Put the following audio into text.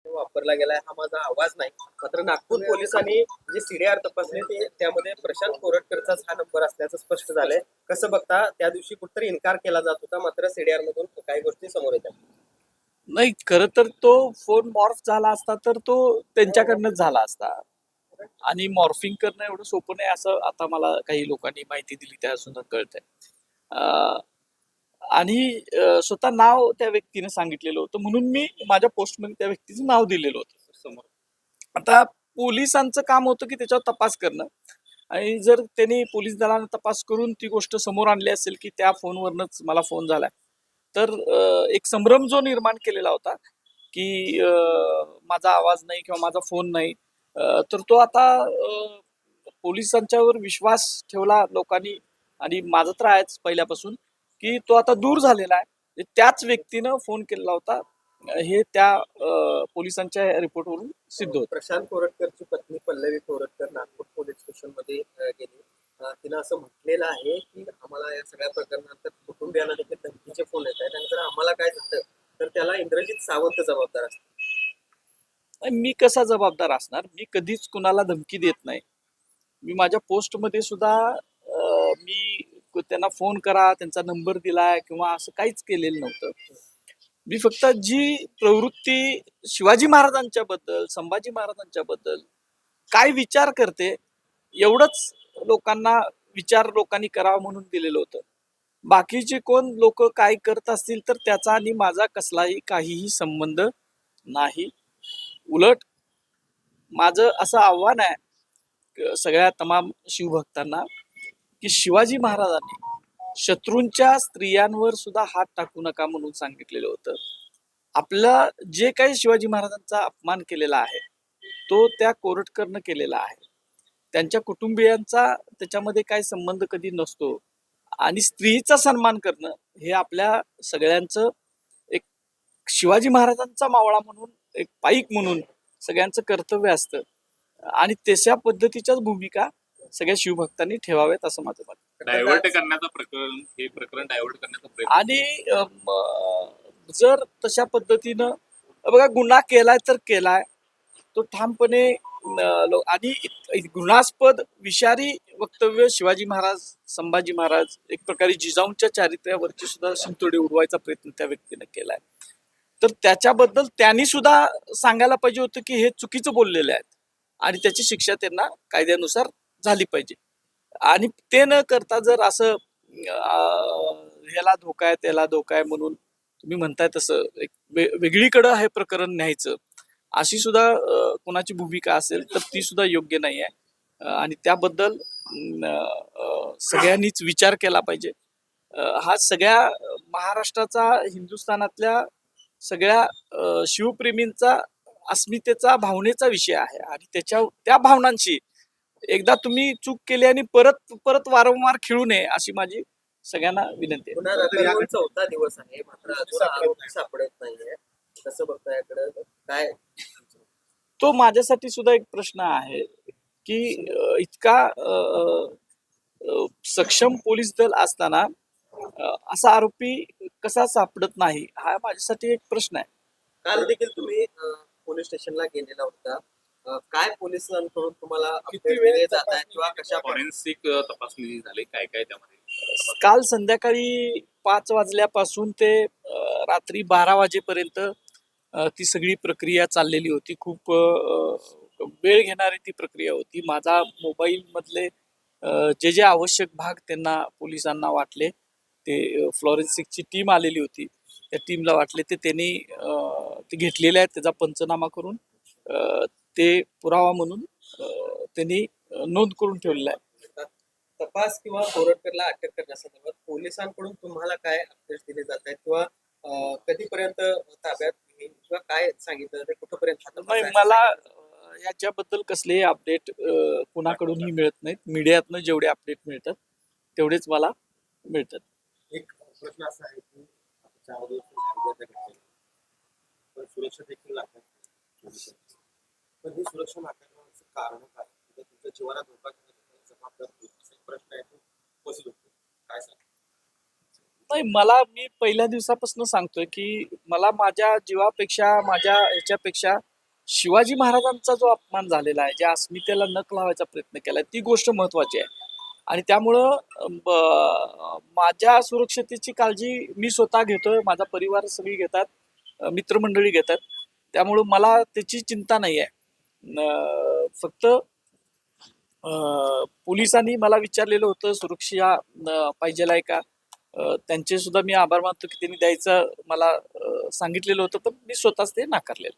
वापरला गेलाय हा माझा आवाज नाही. मात्र नागपूर पोलिसांनी जे सीडीआर तपासले ते त्यामध्ये प्रशांत कोरटकरचाच हा नंबर असल्याचं स्पष्ट झालंय. कसं बघता त्या दिवशी कुठतरी इन्कार केला जात होता, मात्र सीडीआर मधून काही गोष्टी समोर येतात. नाही, खरं तर तो फोन मॉर्फ झाला असता तर तो त्यांच्याकडनंच झाला असता. आणि मॉर्फिंग करणं एवढं सोपं नाही असं आता मला काही लोकांनी माहिती दिली त्यापासून कळतंय. आणि स्वतः नाव त्या व्यक्तीने सांगितलेलं होतं म्हणून मी माझ्या पोस्टमध्ये त्या व्यक्तीचं नाव दिलेलं होतं समोर. आता पोलिसांचं काम होतं की त्याच्यावर तपास करणं, आणि जर त्यांनी पोलीस दलानं तपास करून ती गोष्ट समोर आणली असेल की त्या फोनवरनच मला फोन झालाय, तर एक संभ्रम जो निर्माण केलेला होता की माझा आवाज नाही किंवा माझा फोन नाही, तर तो आता पोलिसांच्यावर विश्वास ठेवला लोकांनी, आणि माझं तर आहेच पहिल्यापासून की तो आता दूर झालेला आहे. त्याच व्यक्तीनं फोन केलेला होता हे त्या पोलिसांच्या रिपोर्टवरून सिद्ध होतं. प्रशांत कोरटकरची पत्नी पल्लवी कोरटकर नागपूर पोलीस स्टेशन मध्ये गेली. तिनं असं म्हटलेलं आहे की आम्हाला या सगळ्या प्रकरणानंतर कुटुंबियांना देखील धमकीचे फोन येत आहेत, आणि जर आम्हाला काय झालं तर त्याला इंद्रजित सावंत जबाबदार असतात. मी कसा जबाबदार असणार? मी कधीच कुणाला धमकी देत नाही. मी माझ्या पोस्टमध्ये सुद्धा मी त्यांना फोन करा, त्यांचा नंबर दिलाय किंवा असं काहीच केलेलं नव्हतं. मी फक्त जी प्रवृत्ती शिवाजी महाराजांच्या बद्दल, संभाजी महाराजांच्या बद्दल काय विचार करते, एवढंच लोकांना लोकांनी करावा म्हणून दिलेलं होतं. बाकीचे कोण लोक काय करत असतील तर त्याचा आणि माझा कसलाही काहीही संबंध नाही. उलट माझं असं आव्हान आहे सगळ्या तमाम शिवभक्तांना की शिवाजी महाराजांनी शत्रूंच्या स्त्रियांवर सुद्धा हात टाकू नका म्हणून सांगितलेलं होतं. आपला जे काही शिवाजी महाराजांचा अपमान केलेला आहे तो त्या कोरटकरनं केलेला आहे. त्यांच्या कुटुंबियांचा त्याच्यामध्ये काही संबंध कधी नसतो. आणि स्त्रीचा सन्मान करणं हे आपल्या सगळ्यांचं, एक शिवाजी महाराजांचा मावळा म्हणून, एक पाईक म्हणून सगळ्यांचं कर्तव्य असतं. आणि तशा पद्धतीच्याच भूमिका सगळ्या शिवभक्तांनी ठेवाव्यात असं माझं मत. डायव्हर्ट करण्याचं प्रकरण, हे प्रकरण डायव्हर्ट करण्याचा प्रयत्न. आणि जर तशा पद्धतीनं बघा, गुन्हा केलाय तर केलाय तो ठामपणे, आणि घृणास्पद विषारी वक्तव्य शिवाजी महाराज, संभाजी महाराज, एक प्रकारे जिजाऊंच्या चारित्र्यावरची सुद्धा शिंतोडे उडवायचा प्रयत्न त्या व्यक्तीने केलाय. तर त्याच्याबद्दल त्यांनी सुद्धा सांगायला पाहिजे होतं की हे चुकीचं बोललेले आहेत आणि त्याची शिक्षा त्यांना कायद्यानुसार झाली पाहिजे. आणि ते न करता जर असं ह्याला धोका आहे त्याला धोका आहे म्हणून तुम्ही म्हणताय तसं एक वेगळीकडं हे प्रकरण न्यायचं, अशी सुद्धा कोणाची भूमिका असेल तर ती सुद्धा योग्य नाही आहे. आणि त्याबद्दल सगळ्यांनीच विचार केला पाहिजे. हा सगळ्या महाराष्ट्राचा, हिंदुस्थानातल्या सगळ्या शिवप्रेमींचा अस्मितेचा, भावनेचा विषय आहे. आणि त्या भावनांशी एकदा तुम्ही चूक केली आणि परत परत वारंवार खेळू नये अशी माझी सगळ्यांना विनंती आहे. चौथा दिवस आहे, मात्र अजून आरोपी सापडत नाहीये. कसं बघता याकडे काय? तो माझ्यासाठी सुद्धा एक प्रश्न आहे की इतका सक्षम पोलीस दल असताना असा आरोपी कसा सापडत नाही, हा माझ्यासाठी एक प्रश्न आहे. काल देखील तुम्ही पोलीस स्टेशनला गेलेला होता. काय पोलिसांकडून तुम्हाला किती वेळ जात आहे किंवा कशा फॉरेन्सिक तपासणी झाली, काय काय त्यामध्ये? काल संध्याकाळी 5 वाजल्यापासून ते रात्री 12 वाजेपर्यंत ती सगळी प्रक्रिया चाललेली होती. खूप वेळ घेणारी ती प्रक्रिया होती. माझा मोबाईल मधले जे जे आवश्यक भाग त्यांना, पोलिसांना वाटले, ते फॉरेन्सिकची टीम आलेली होती, त्या टीमला वाटले, ते त्यांनी ते घेतलेले आहेत. त्याचा पंचनामा करून ते पुरावा म्हणून त्यांनी नोंद करून ठेवलेला आहे. तपास किंवा कोरटकरला अटक करण्यासंदर्भात पोलिसांकडून तुम्हाला काय आदेश दिले जात आहेत किंवा कधीपर्यंत ताब्यात घेईल किंवा काय सांगितलं ते कुठपर्यंत? नाही, मला याच्याबद्दल कसलेही अपडेट कुणाकडूनही मिळत नाहीत. मीडियातनं जेवढे अपडेट मिळतात तेवढेच मला मिळतात. एक प्रश्न असा आहे की सुरक्षा देखील लागतात, पण ही सुरक्षा नाकारण्याचं कारण काय? तुमच्या जीवाला धोका जबाबदार प्रश्न आहे, तो काय सांग? नाही, मी पहिल्या दिवसापासून सांगतोय की मला माझ्या जीवापेक्षा, माझ्या ह्याच्यापेक्षा शिवाजी महाराजांचा जो अपमान झालेला आहे, ज्या अस्मितेला नख लावायचा प्रयत्न केलाय, ती गोष्ट महत्वाची आहे. आणि त्यामुळं माझ्या सुरक्षतेची काळजी मी स्वतः घेतोय, माझा परिवार सगळी घेतात, मित्रमंडळी घेतात. त्यामुळं मला त्याची चिंता नाही आहे. फक्त पोलिसांनी मला विचारलेलं होतं सुरक्षा पाहिजेल आहे का? त्यांचे सुद्धा मी आभार मानतो की त्यांनी द्यायचं मला सांगितलेलं होतं, पण मी स्वतःच ते नाकारलेलं.